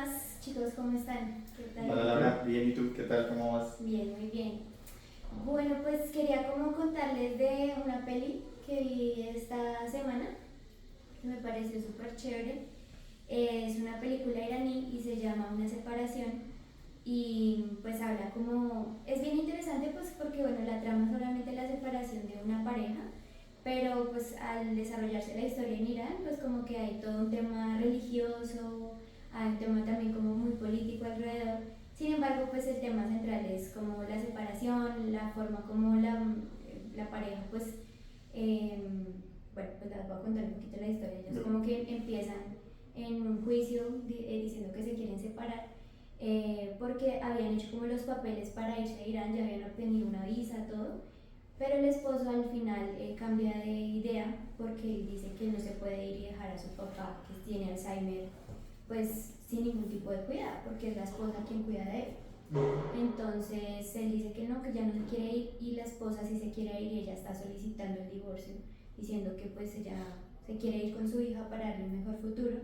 más, chicos? ¿Cómo están? ¿Qué tal? Hola Laura, bien, ¿y tú? ¿Qué tal? ¿Cómo vas? Bien, muy bien. Bueno, pues quería como contarles de una peli que vi esta semana, que me pareció súper chévere. Es una película iraní y se llama Una separación. Y pues habla como, es bien interesante pues porque bueno, la trama es solamente la separación de una pareja, pero pues al desarrollarse la historia en Irán, pues como que hay todo un tema religioso, hay un tema también como muy político alrededor. Sin embargo, pues el tema central es como la separación, la forma como la pareja pues, eh, bueno, pues les voy a contar un poquito la historia. Ellos como que empiezan en un juicio diciendo que se quieren separar porque habían hecho como los papeles para irse a Irán, ya habían obtenido una visa, todo, pero el esposo al final cambia de idea porque él dice que no se puede ir y dejar a su papá, que tiene Alzheimer, pues sin ningún tipo de cuidado, porque es la esposa quien cuida de él. Entonces él dice que no, que ya no se quiere ir y la esposa sí se quiere ir y ella está solicitando el divorcio, diciendo que pues ella se quiere ir con su hija para darle un mejor futuro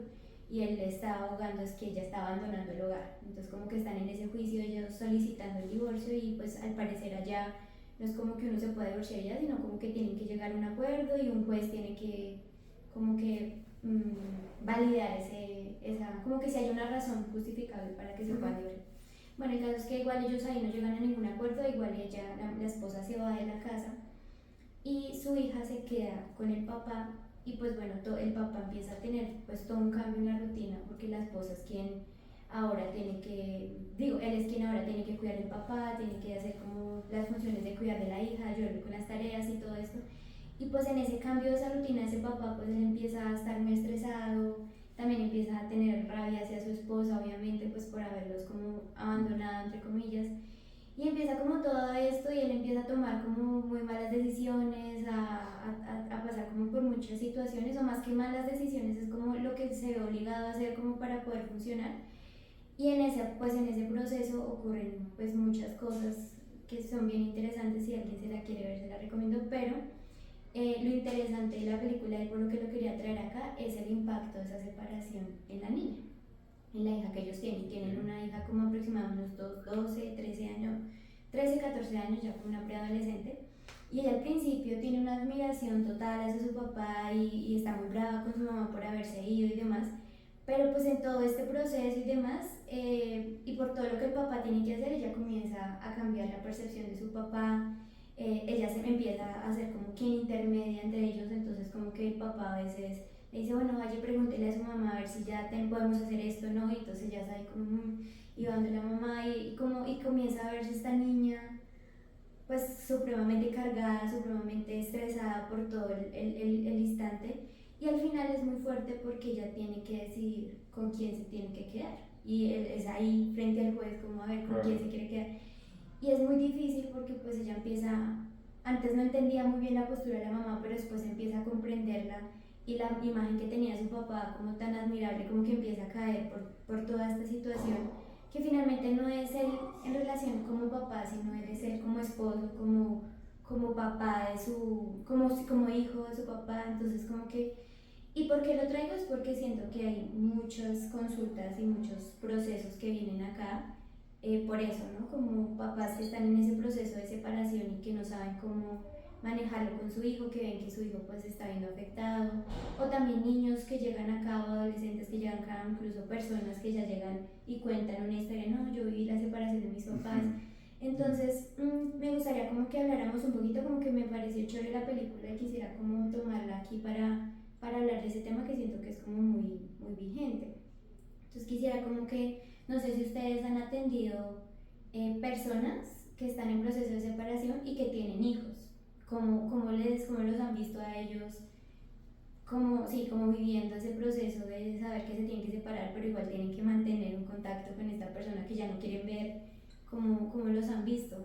y él le está ahogando, es que ella está abandonando el hogar. Entonces como que están en ese juicio ellos solicitando el divorcio y pues al parecer allá no es como que uno se pueda divorciar ya, sino como que tienen que llegar a un acuerdo y un juez tiene que como que validar como que si hay una razón justificable para que se pueda divorciar. Bueno, el caso es que igual ellos ahí no llegan a ningún acuerdo, igual ella, la esposa se va de la casa y su hija se queda con el papá y pues bueno, el papá empieza a tener pues todo un cambio en la rutina porque la esposa es quien ahora tiene que, digo, él es quien ahora tiene que cuidar del papá, tiene que hacer como las funciones de cuidar de la hija, ayudarle con las tareas y todo esto. Y pues en ese cambio de esa rutina, ese papá pues él empieza a estar muy estresado, también empieza a tener rabia hacia su esposa, obviamente pues por haberlos como abandonado entre comillas. Y empieza como todo esto y él empieza a tomar como muy malas decisiones, a pasar como por muchas situaciones, o más que malas decisiones, es como lo que se ve obligado a hacer como para poder funcionar. Y pues en ese proceso ocurren pues muchas cosas que son bien interesantes, si alguien se la quiere ver se la recomiendo, pero lo interesante de la película y por lo que lo quería traer acá es el impacto de esa separación en la niña, en la hija que ellos tienen. Tienen una hija como aproximadamente unos 12, 13 años, 13, 14 años, ya como una preadolescente. Y ella al principio tiene una admiración total hacia su papá y está muy brava con su mamá por haberse ido y demás. Pero pues en todo este proceso y demás, y por todo lo que el papá tiene que hacer, ella comienza a cambiar la percepción de su papá. Ella se empieza a hacer como quien intermedia entre ellos, entonces como que el papá a veces le dice, bueno, vaya, pregúntele a su mamá a ver si ya podemos hacer esto, ¿no? Y entonces ya sabe como, y va donde la mamá y comienza a verse esta niña pues supremamente cargada, supremamente estresada por todo el instante y al final es muy fuerte porque ella tiene que decidir con quién se tiene que quedar y él es ahí frente al juez como a ver con quién se quiere quedar y es muy difícil porque pues ella empieza, antes no entendía muy bien la postura de la mamá pero después empieza a comprenderla y la imagen que tenía su papá como tan admirable como que empieza a caer por toda esta situación que finalmente no es él en relación como papá, sino él es él como esposo, como papá de como hijo de su papá, entonces como que, ¿y por qué lo traigo? Es porque siento que hay muchas consultas y muchos procesos que vienen acá, por eso, ¿no? Como papás que están en ese proceso de separación y que no saben cómo manejarlo con su hijo, que ven que su hijo pues está viendo afectado, o también niños que llegan acá o adolescentes que llegan acá, incluso personas que ya llegan y cuentan una historia, no, yo viví la separación de mis papás. Entonces, me gustaría como que habláramos un poquito, como que me pareció chévere la película y quisiera como tomarla aquí para hablar de ese tema que siento que es como muy, muy vigente. Entonces quisiera como que, no sé si ustedes han atendido personas que están en proceso de separación y que tienen hijos, cómo los han visto a ellos, sí, como viviendo ese proceso de saber que se tienen que separar, pero igual tienen que mantener un contacto con esta persona que ya no quieren ver, cómo los han visto.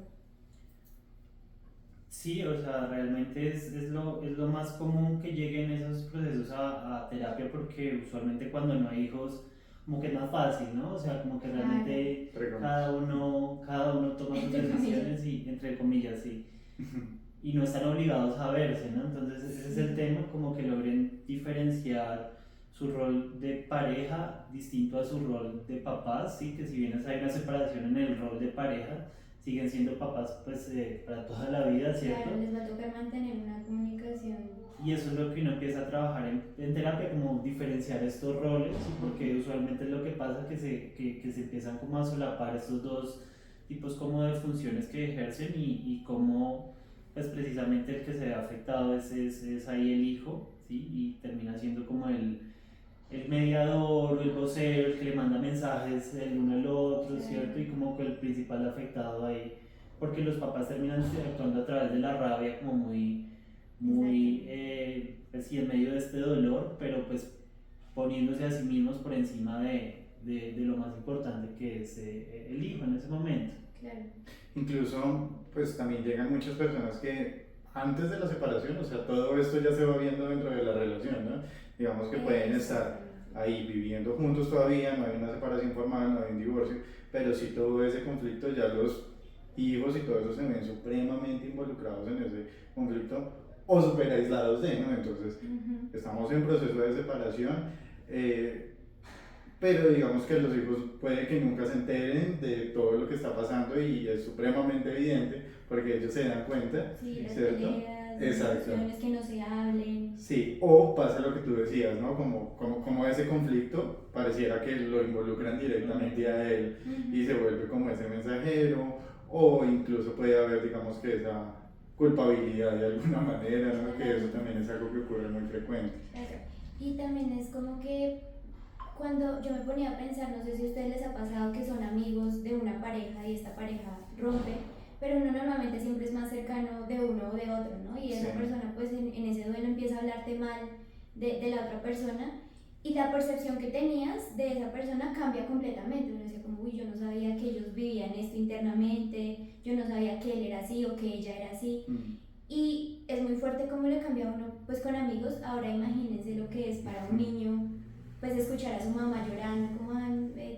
Sí, o sea, realmente es lo más común que lleguen esos procesos a terapia porque usualmente cuando no hay hijos como que es más fácil, ¿no? O sea, como que Claro, realmente Pregón. cada uno toma sus entre comillas. decisiones y entre comillas, sí, y no están obligados a verse, ¿no? Entonces ese es el Sí. tema, como que logren diferenciar su rol de pareja distinto a su rol de papás, ¿sí? Que si bien hay una separación en el rol de pareja, siguen siendo papás pues para toda la vida, ¿cierto? Claro, les va a tocar mantener una comunicación. Y eso es lo que uno empieza a trabajar en terapia, como diferenciar estos roles, ¿sí? Porque usualmente es lo que pasa, que se empiezan como a solapar estos dos tipos como de funciones que ejercen y cómo pues precisamente el que se ve afectado es ahí el hijo, ¿sí? Y termina siendo como el mediador o el vocero, el que le manda mensajes el uno al otro, ¿cierto? Y como que el principal afectado ahí, porque los papás terminan actuando a través de la rabia como muy, pues sí, en medio de este dolor, pero pues poniéndose a sí mismos por encima de lo más importante que es el hijo en ese momento. Claro. Incluso, pues también llegan muchas personas que antes de la separación, o sea, todo esto ya se va viendo dentro de la relación, ¿no? Digamos que pueden estar ahí viviendo juntos todavía, no hay una separación formal, no hay un divorcio, pero sí todo ese conflicto, ya los hijos y todo eso se ven supremamente involucrados en ese conflicto o súper aislados de, ¿no? Entonces, estamos en proceso de separación, pero digamos que los hijos puede que nunca se enteren de todo lo que está pasando y es supremamente evidente porque ellos se dan cuenta, sí, las ¿cierto? peleas, Exacto. las que no se hablen. Sí, o pasa lo que tú decías, ¿no? Como ese conflicto pareciera que lo involucran directamente a él y se vuelve como ese mensajero, o incluso puede haber, digamos que esa culpabilidad de alguna manera, ¿no? Que eso también es algo que ocurre muy frecuente. Claro. Y también es como que cuando yo me ponía a pensar, no sé si a ustedes les ha pasado que son amigos de una pareja y esta pareja rompe, pero uno normalmente siempre es más cercano de uno o de otro, ¿no? Y esa persona pues en ese duelo empieza a hablarte mal de la otra persona y la percepción que tenías de esa persona cambia completamente. Uno decía como, uy, yo no sabía que ellos vivían esto internamente, yo no sabía que él era así o que ella era así. Y es muy fuerte cómo le cambia a uno pues con amigos. Ahora imagínense lo que es para un niño pues escuchar a su mamá llorando como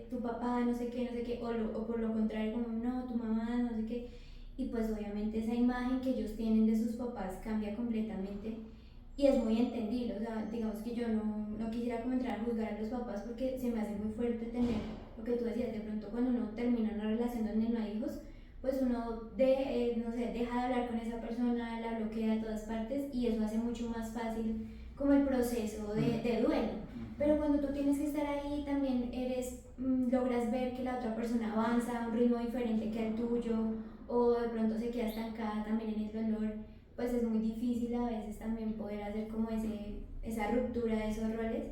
tu papá no sé qué, o por lo contrario como no, tu mamá no sé qué, y pues obviamente esa imagen que ellos tienen de sus papás cambia completamente y es muy entendible. O sea, digamos que yo no quisiera como entrar a juzgar a los papás porque se me hace muy fuerte tener lo que tú decías, de pronto cuando uno termina una relación donde no hay hijos, pues uno no sé, deja de hablar con esa persona, la bloquea de todas partes y eso hace mucho más fácil como el proceso de duelo. Pero cuando tú tienes que estar ahí también logras ver que la otra persona avanza a un ritmo diferente que el tuyo o de pronto se queda estancada también en el dolor, pues es muy difícil a veces también poder hacer como esa ruptura de esos roles.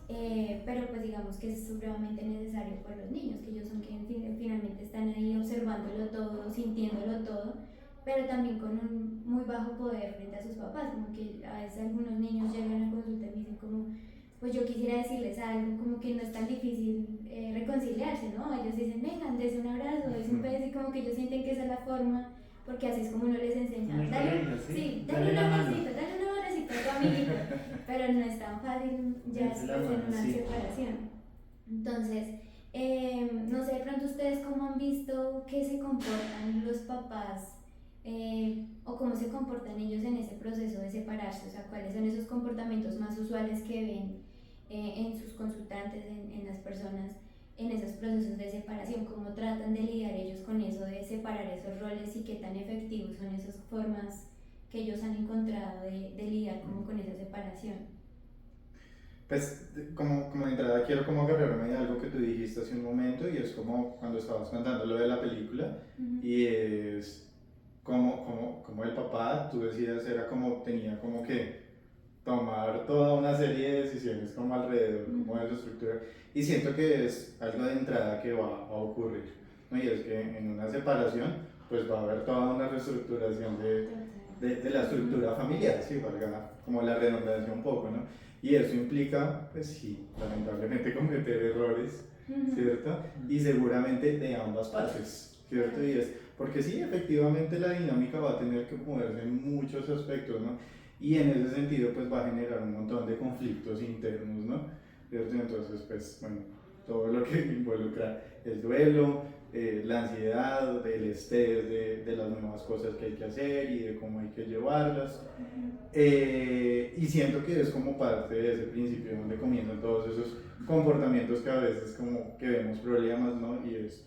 Pero pues digamos que es supremamente necesario por los niños, que ellos son quienes finalmente están ahí observándolo todo, sintiéndolo todo, pero también con un muy bajo poder frente a sus papás, como que a veces algunos niños llegan a consulta y me dicen como, pues yo quisiera decirles algo, como que no es tan difícil reconciliarse, ¿no? Ellos dicen, vengan, des un abrazo, des un beso, y como que ellos sienten que esa es la forma, porque así es como uno les enseña. Dale un abracito, dale un abracito a tu amiguito, pero no es tan fácil ya después en una separación. Entonces, no sé, de pronto ustedes cómo han visto que se comportan los papás o cómo se comportan ellos en ese proceso de separarse, o sea, cuáles son esos comportamientos más usuales que ven en sus consultantes, en las personas, en esos procesos de separación, cómo tratan de lidiar ellos con eso, de separar esos roles y qué tan efectivos son esas formas que ellos han encontrado de lidiar como con esa separación. Pues como de entrada quiero como agarrarme de algo que tú dijiste hace un momento y es como cuando estabas contando lo de la película y es como el papá, tú decías, era como tenía como que tomar toda una serie de decisiones como alrededor, como de su estructura, y siento que es algo de entrada que va a ocurrir, ¿no? Y es que en una separación pues va a haber toda una reestructuración de la estructura familiar, ¿sí? Valga como la redundancia un poco, ¿no? Y eso implica, pues sí, lamentablemente cometer errores, ¿cierto? Y seguramente de ambas partes, ¿cierto? Y es porque sí, efectivamente la dinámica va a tener que moverse en muchos aspectos, ¿no? Y en ese sentido pues va a generar un montón de conflictos internos, ¿no? ¿Cierto? Entonces pues bueno, todo lo que involucra el duelo, la ansiedad, el estrés de las nuevas cosas que hay que hacer y de cómo hay que llevarlas. Y siento que es como parte de ese principio donde comienzan todos esos comportamientos que a veces como que vemos problemas, ¿no? Y es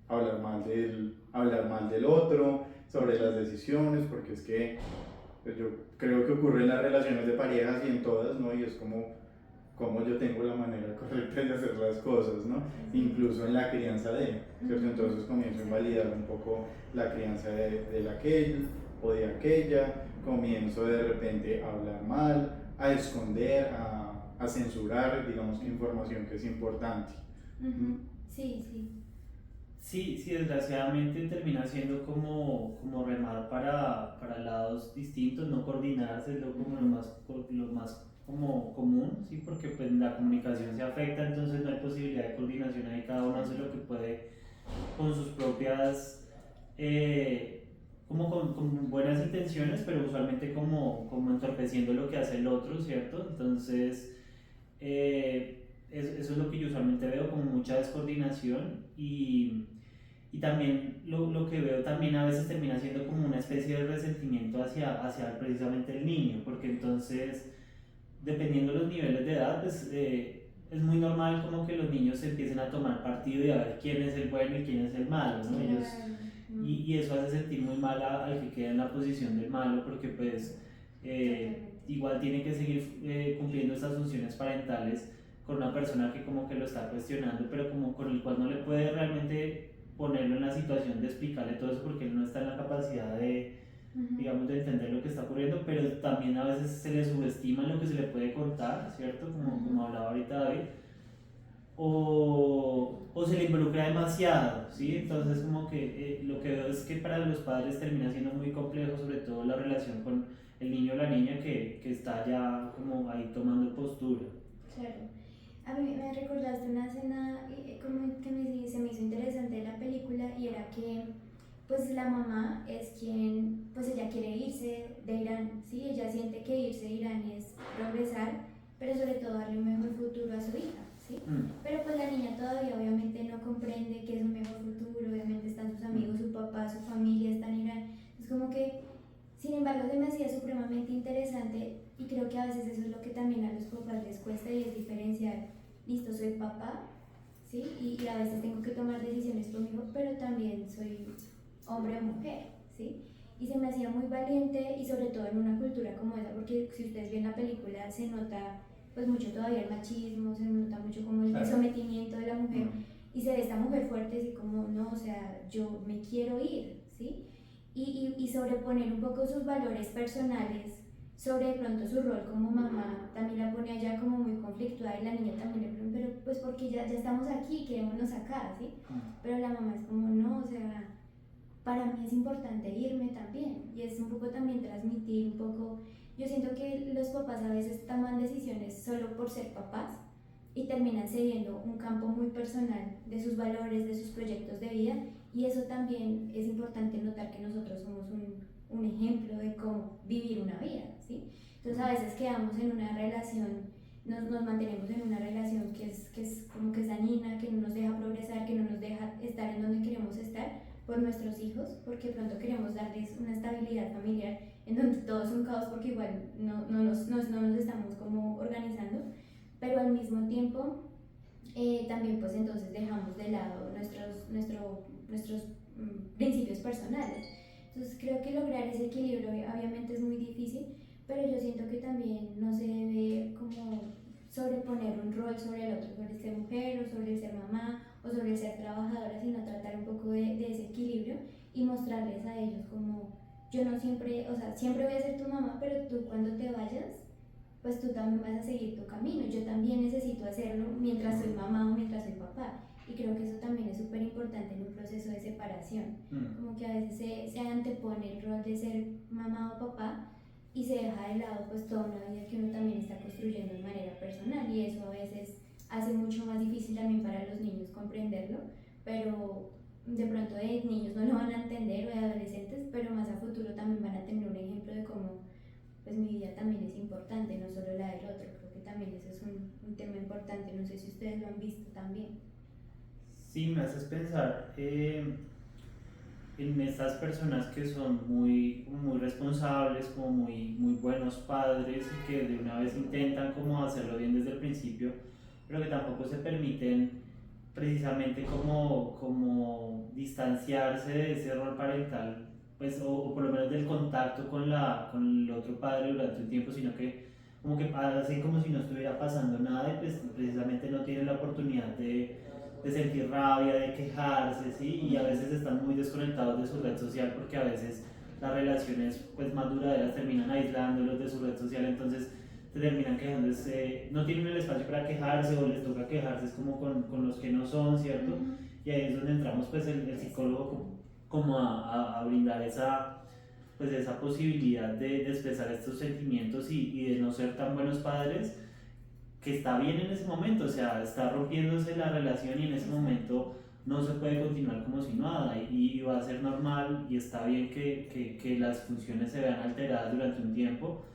hablar mal del otro, sobre las decisiones, porque es que pues yo creo que ocurre en las relaciones de parejas y en todas, ¿no? Y es como yo tengo la manera correcta de hacer las cosas, ¿no? Incluso en la crianza ¿cierto? Entonces comienzo a invalidar un poco la crianza de aquel o de aquella, comienzo de repente a hablar mal, a esconder, a censurar, digamos que información que es importante. Sí, sí. Sí, sí, desgraciadamente termina siendo como remar para lados distintos, no coordinarse es lo más como común, ¿sí? Porque pues la comunicación se afecta, entonces no hay posibilidad de coordinación ahí, cada uno hace lo que puede con sus propias, como con buenas intenciones, pero usualmente como entorpeciendo lo que hace el otro, ¿cierto? Entonces, eso es lo que yo usualmente veo, como mucha descoordinación y también lo que veo también a veces termina siendo como una especie de resentimiento hacia precisamente el niño, porque entonces, dependiendo de los niveles de edad, pues es muy normal como que los niños se empiecen a tomar partido y a ver quién es el bueno y quién es el malo, ¿no? Ellos, y eso hace sentir muy mal al que queda en la posición del malo, porque pues igual tiene que seguir cumpliendo estas funciones parentales con una persona que como que lo está cuestionando, pero como con el cual no le puede realmente ponerlo en la situación de explicarle todo eso porque él no está en la capacidad de, digamos, de entender lo que está ocurriendo, pero también a veces se le subestima lo que se le puede contar, ¿cierto? Como hablaba ahorita David, o se le involucra demasiado, ¿sí? Entonces como que lo que veo es que para los padres termina siendo muy complejo, sobre todo la relación con el niño o la niña que está ya como ahí tomando postura. Claro. A mí me recordaste una escena como que se me hizo interesante de la película y era que pues la mamá es quien, pues ella quiere irse de Irán, ¿sí? Ella siente que irse de Irán es progresar, pero sobre todo darle un mejor futuro a su hija, ¿sí? Pero pues la niña todavía obviamente no comprende que es un mejor futuro, obviamente están sus amigos, su papá, su familia está en Irán, es como que, sin embargo, se me hacía supremamente interesante y creo que a veces eso es lo que también a los papás les cuesta y es diferenciar, listo, soy papá, ¿sí? Y a veces tengo que tomar decisiones por mi hijo, pero también soy hombre o mujer, ¿sí? Y se me hacía muy valiente y sobre todo en una cultura como esa, porque si ustedes ven la película se nota pues mucho todavía el machismo, se nota mucho como el sometimiento de la mujer y se ve esta mujer fuerte así como, no, o sea, yo me quiero ir, ¿sí? Y sobreponer un poco sus valores personales sobre de pronto su rol como mamá, también la pone allá como muy conflictuada y la niña también le pregunta, pero pues porque ya estamos aquí, quedémonos acá, ¿sí? Pero la mamá es como, no, o sea, para mí es importante irme también y es un poco también transmitir un poco, yo siento que los papás a veces toman decisiones solo por ser papás y terminan cediendo un campo muy personal de sus valores, de sus proyectos de vida y eso también es importante notar que nosotros somos un ejemplo de cómo vivir una vida, ¿sí? Entonces a veces quedamos en una relación, nos mantenemos en una relación que es como que es dañina, que no nos deja progresar, que no nos deja estar en donde queremos estar por nuestros hijos, porque pronto queremos darles una estabilidad familiar en donde todo es un caos porque igual no nos estamos como organizando, pero al mismo tiempo también pues entonces dejamos de lado nuestros principios personales. Entonces creo que lograr ese equilibrio obviamente es muy difícil, pero yo siento que también no se debe como sobreponer un rol sobre el otro, sobre el ser mujer o sobre el ser mamá o sobre el ser trabajadora, sino tratar un poco de ese equilibrio y mostrarles a ellos como yo no siempre, o sea, siempre voy a ser tu mamá, pero tú cuando te vayas, pues tú también vas a seguir tu camino, yo también necesito hacerlo mientras soy mamá o mientras soy papá. Y creo que eso también es súper importante en un proceso de separación, como que a veces se antepone el rol de ser mamá o papá y se deja de lado pues toda una vida que uno también está construyendo de manera personal y eso a veces hace mucho más difícil también para los niños comprenderlo, pero de pronto de niños no lo van a entender o de adolescentes, pero más a futuro también van a tener un ejemplo de cómo pues mi vida también es importante, no solo la del otro, creo que también eso es un tema importante, no sé si ustedes lo han visto también. Sí, me haces pensar en estas personas que son muy responsables, como muy buenos padres y que de una vez intentan como hacerlo bien desde el principio, pero que tampoco se permiten precisamente como distanciarse de ese rol parental, pues, o por lo menos del contacto con el otro padre durante un tiempo, sino que como que hacen como si no estuviera pasando nada y pues precisamente no tienen la oportunidad de sentir rabia, de quejarse, ¿sí? Y a veces están muy desconectados de su red social porque a veces las relaciones pues más duraderas terminan aislándolos de su red social, entonces se terminan quejándose, no tienen el espacio para quejarse o les toca quejarse es como con los que no son, ¿cierto? Y ahí es donde entramos pues el psicólogo como a brindar pues esa posibilidad de expresar estos sentimientos y de no ser tan buenos padres, que está bien en ese momento, o sea, está rompiéndose la relación y en ese momento no se puede continuar como si nada y va a ser normal y está bien que las funciones se vean alteradas durante un tiempo,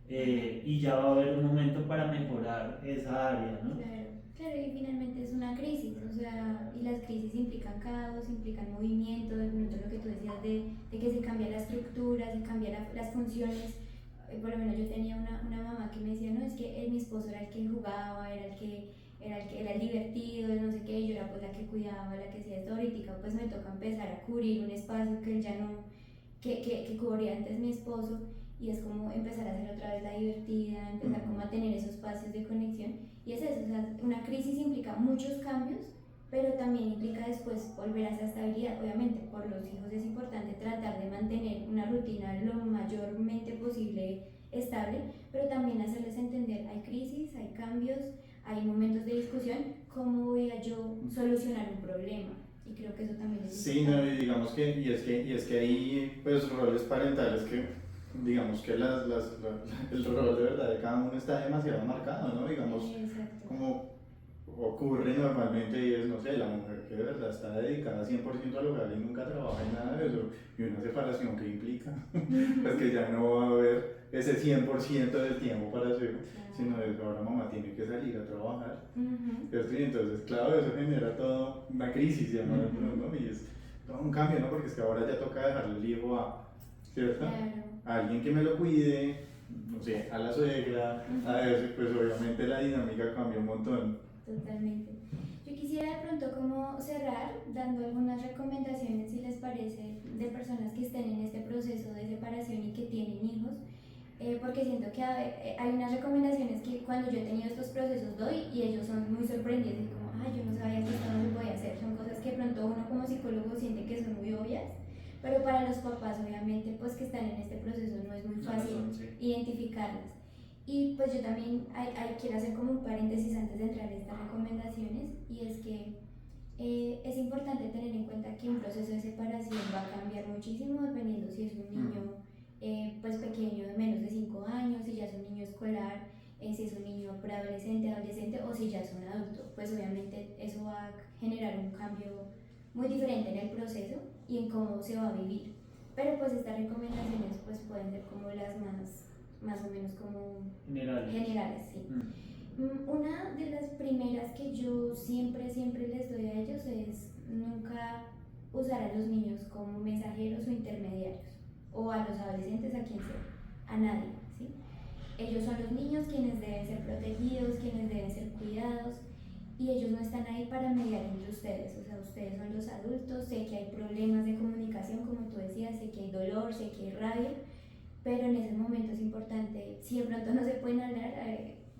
y ya va a haber un momento para mejorar esa área, ¿no? Claro, claro, y finalmente es una crisis, o sea, y las crisis implican caos, implican movimiento, de pronto lo que tú decías de que se cambia la estructura, se cambian las funciones. Por lo menos yo tenía una mamá que me decía, no, es que mi esposo era el que jugaba, era el divertido, no sé qué, y yo era pues la que cuidaba, la que hacía esto. Ahorita pues me toca empezar a cubrir un espacio que él ya no, que cubría antes mi esposo, y es como empezar a hacer otra vez la divertida, empezar como a tener esos espacios de conexión, y es eso, o sea, una crisis implica muchos cambios, pero también implica después volver a esa estabilidad. Obviamente por los hijos es importante tratar de mantener una rutina lo mayormente posible estable, pero también hacerles entender, hay crisis, hay cambios, hay momentos de discusión, ¿cómo voy a yo solucionar un problema? Y creo que eso también es Sí, importante. no, y digamos que, y es que hay pues roles parentales que, digamos que el rol de verdad de cada uno está demasiado marcado, ¿no? Digamos, Exacto. como ocurre normalmente y es, no sé, la mujer que de verdad está dedicada 100% al hogar y nunca trabaja en nada de eso, y una separación que implica, pues que ya no va a haber ese 100% del tiempo para su hijo, sino de que ahora mamá tiene que salir a trabajar, ¿cierto? Y entonces, claro, eso genera toda una crisis, ya no, y es todo un cambio, ¿no? Porque es que ahora ya toca dejarle el hijo a, ¿cierto? Claro. A alguien que me lo cuide, no sé, a la suegra, a eso, pues obviamente la dinámica cambia un montón. Totalmente. Yo quisiera de pronto como cerrar dando algunas recomendaciones, si les parece, de personas que estén en este proceso de separación y que tienen hijos, porque siento que hay unas recomendaciones que cuando yo he tenido estos procesos doy y ellos son muy sorprendidos y como, ay, yo no sabía que esto no se podía hacer. Son cosas que de pronto uno como psicólogo siente que son muy obvias, pero para los papás obviamente pues que están en este proceso no es muy fácil identificarlas. Y pues yo también quiero hacer como un paréntesis antes de entrar en estas recomendaciones, y es que es importante tener en cuenta que un proceso de separación va a cambiar muchísimo dependiendo si es un niño pues pequeño de menos de 5 años, si ya es un niño escolar, si es un niño preadolescente, adolescente o si ya es un adulto. Pues obviamente eso va a generar un cambio muy diferente en el proceso y en cómo se va a vivir. Pero pues estas recomendaciones pues pueden ser como las más o menos como generales, sí. Una de las primeras que yo siempre les doy a ellos es nunca usar a los niños como mensajeros o intermediarios, o a los adolescentes, a quien sea, a nadie, ¿sí? Ellos son los niños quienes deben ser protegidos, quienes deben ser cuidados, y ellos no están ahí para mediar entre ustedes, o sea, ustedes son los adultos. Sé que hay problemas de comunicación, como tú decías, sé que hay dolor, sé que hay rabia, pero en ese momento es importante, si de pronto no se pueden hablar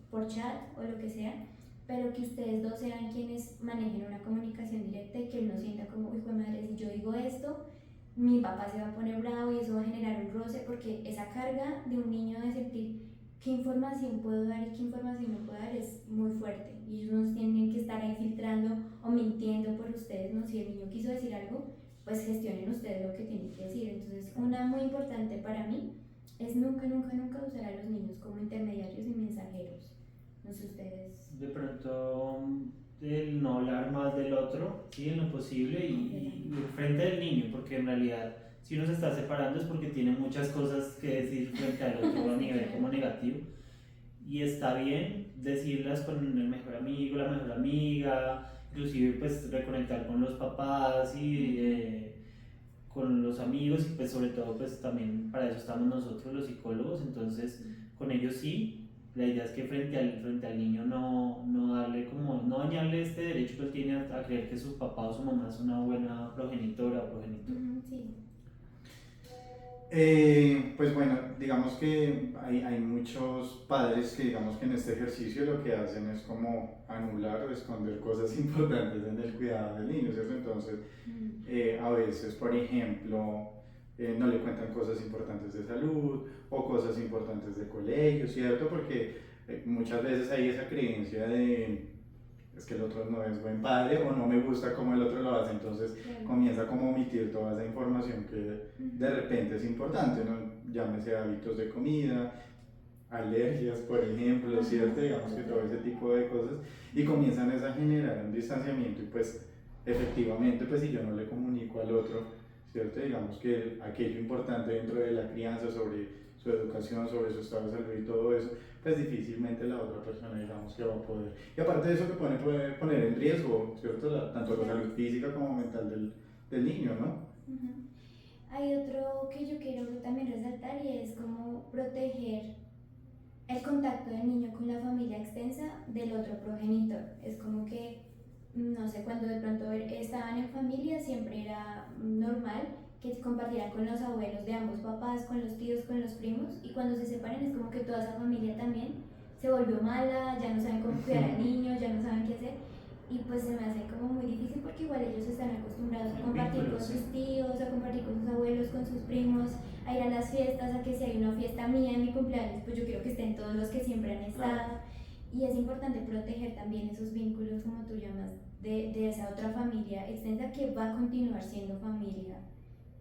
por chat o lo que sea, pero que ustedes dos sean quienes manejen una comunicación directa y que él no sienta como, hijo de madre, si yo digo esto, mi papá se va a poner bravo y eso va a generar un roce, porque esa carga de un niño de sentir qué información puedo dar y qué información no puedo dar es muy fuerte, y ellos no tienen que estar ahí filtrando o mintiendo por ustedes, ¿no? Si el niño quiso decir algo, pues gestionen ustedes lo que tienen que decir. Entonces, una muy importante para mí es nunca usar a los niños como intermediarios y mensajeros. No sé ustedes. De pronto, el no hablar más del otro, ¿sí? En lo posible y frente del niño, porque en realidad si uno se está separando es porque tiene muchas cosas que decir frente al otro a nivel como negativo. y está bien decirlas con el mejor amigo, la mejor amiga, inclusive pues reconectar con los papás y con los amigos y pues sobre todo pues también para eso estamos nosotros los psicólogos, entonces con ellos sí, la idea es que frente al niño no darle como, no dañarle este derecho que él tiene a creer que su papá o su mamá es una buena progenitora o progenitor. Sí. Pues bueno, digamos que hay muchos padres que digamos que en este ejercicio lo que hacen es como anular o esconder cosas importantes en el cuidado del niño, ¿cierto? Entonces, a veces, por ejemplo, no le cuentan cosas importantes de salud o cosas importantes de colegio, ¿cierto? Porque muchas veces hay esa creencia de es que el otro no es buen padre o no me gusta cómo el otro lo hace, entonces comienza como a omitir toda esa información que de repente es importante, ¿no? Llámese hábitos de comida, alergias, por ejemplo, ¿cierto? Digamos que todo ese tipo de cosas y comienzan a generar un distanciamiento y pues efectivamente pues si yo no le comunico al otro, ¿cierto? Digamos que aquello importante dentro de la crianza sobre su educación, sobre su estado de salud y todo eso, pues difícilmente la otra persona digamos que va a poder. Y aparte de eso que puede poner en riesgo, ¿cierto? Tanto la salud física como mental del niño, ¿no? Hay otro que yo quiero también resaltar y es como proteger el contacto del niño con la familia extensa del otro progenitor. Es como que, no sé, cuando de pronto estaban en familia siempre era normal que compartieran con los abuelos de ambos papás, con los tíos, con los primos, y cuando se separan es como que toda esa familia también se volvió mala, ya no saben cómo cuidar al niño, ya no saben qué hacer, y pues se me hace como muy difícil porque igual ellos están acostumbrados a compartir con sus tíos, a compartir con sus abuelos, con sus primos, a ir a las fiestas, a que si hay una fiesta mía en mi cumpleaños, pues yo quiero que estén todos los que siempre han estado. Y es importante proteger también esos vínculos, como tú llamas, de esa otra familia extensa que va a continuar siendo familia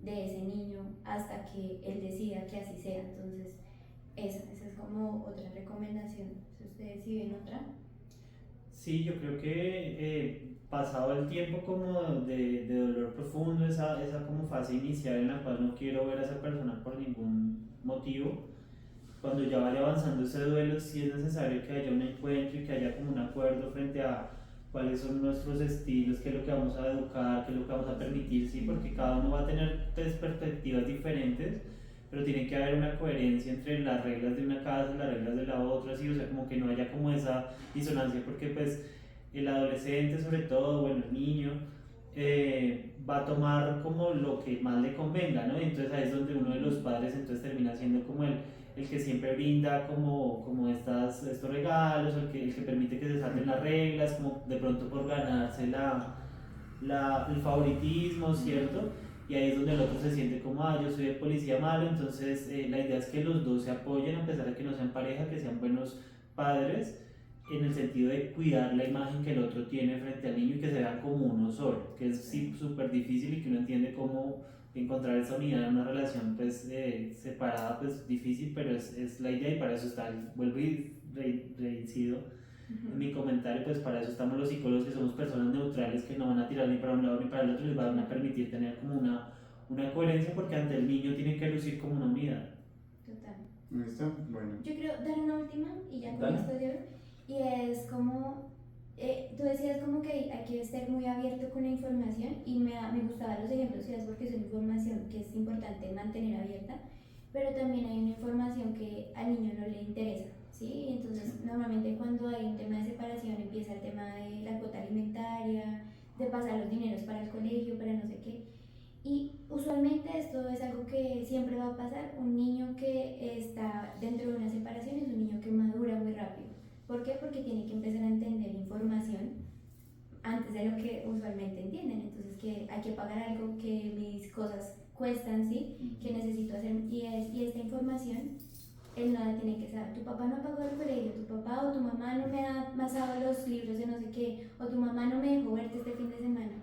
de ese niño hasta que él decida que así sea. Entonces, esa es como otra recomendación. Si ustedes sí ven otra. Sí, yo creo que pasado el tiempo como de dolor profundo, esa como fase inicial en la cual no quiero ver a esa persona por ningún motivo, cuando ya vaya avanzando ese duelo, sí es necesario que haya un encuentro y que haya como un acuerdo frente a cuáles son nuestros estilos, qué es lo que vamos a educar, qué es lo que vamos a permitir, sí, porque cada uno va a tener tres perspectivas diferentes, pero tiene que haber una coherencia entre las reglas de una casa y las reglas de la otra, sí, o sea, como que no haya como esa disonancia, porque pues el adolescente sobre todo, bueno, el niño, va a tomar como lo que más le convenga, ¿no? Y entonces ahí es donde uno de los padres entonces termina siendo como el que siempre brinda como estos regalos, el que permite que se salten las reglas, como de pronto por ganarse el favoritismo, ¿cierto? Y ahí es donde el otro se siente como, yo soy el policía malo, entonces la idea es que los dos se apoyen a pesar de que no sean pareja, que sean buenos padres, en el sentido de cuidar la imagen que el otro tiene frente al niño y que se vean como uno solo, que es súper difícil y que uno entiende cómo encontrar esa unidad en una relación pues separada, pues difícil, pero es la idea y para eso está, vuelvo y reincido en mi comentario, pues para eso estamos los psicólogos, que somos personas neutrales que no van a tirar ni para un lado ni para el otro, les van a permitir tener como una coherencia porque ante el niño tienen que lucir como una unidad. Total. ¿Listo? Bueno. Yo quiero dar una última y ya con Dale. esto de hoy, y es como, tú decías como que hay que estar muy abierto con la información y me gustaban los ejemplos, ¿sí? Porque es una información que es importante mantener abierta, pero también hay una información que al niño no le interesa, ¿sí? Entonces normalmente cuando hay un tema de separación empieza el tema de la cuota alimentaria, de pasar los dineros para el colegio, para no sé qué. Y usualmente esto es algo que siempre va a pasar. Un niño que está dentro de una separación es un niño que madura muy rápido. ¿Por qué? Porque tiene que empezar a entender información antes de lo que usualmente entienden. Entonces que hay que pagar algo, que mis cosas cuestan, ¿sí? Que necesito hacer. Y esta información, él no la tiene que saber. Tu papá no pagó el colegio, tu papá o tu mamá no me ha pasado los libros de no sé qué, o tu mamá no me dejó verte este fin de semana.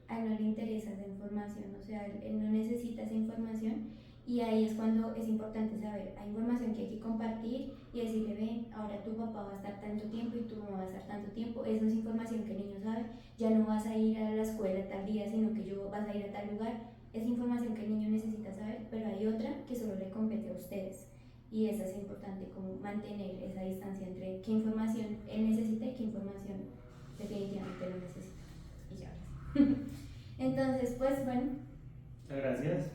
A él no le interesa esa información, o sea, él no necesita esa información, y ahí es cuando es importante saber, hay información que hay que compartir y decirle, ven, ahora tu papá va a estar tanto tiempo y tu mamá va a estar tanto tiempo, eso es información que el niño sabe, ya no vas a ir a la escuela tal día, sino que vas a ir a tal lugar, es información que el niño necesita saber, pero hay otra que solo le compete a ustedes. y eso es importante, como mantener esa distancia entre qué información él necesita y qué información definitivamente no necesita. Y ya. Entonces, pues bueno. Muchas gracias.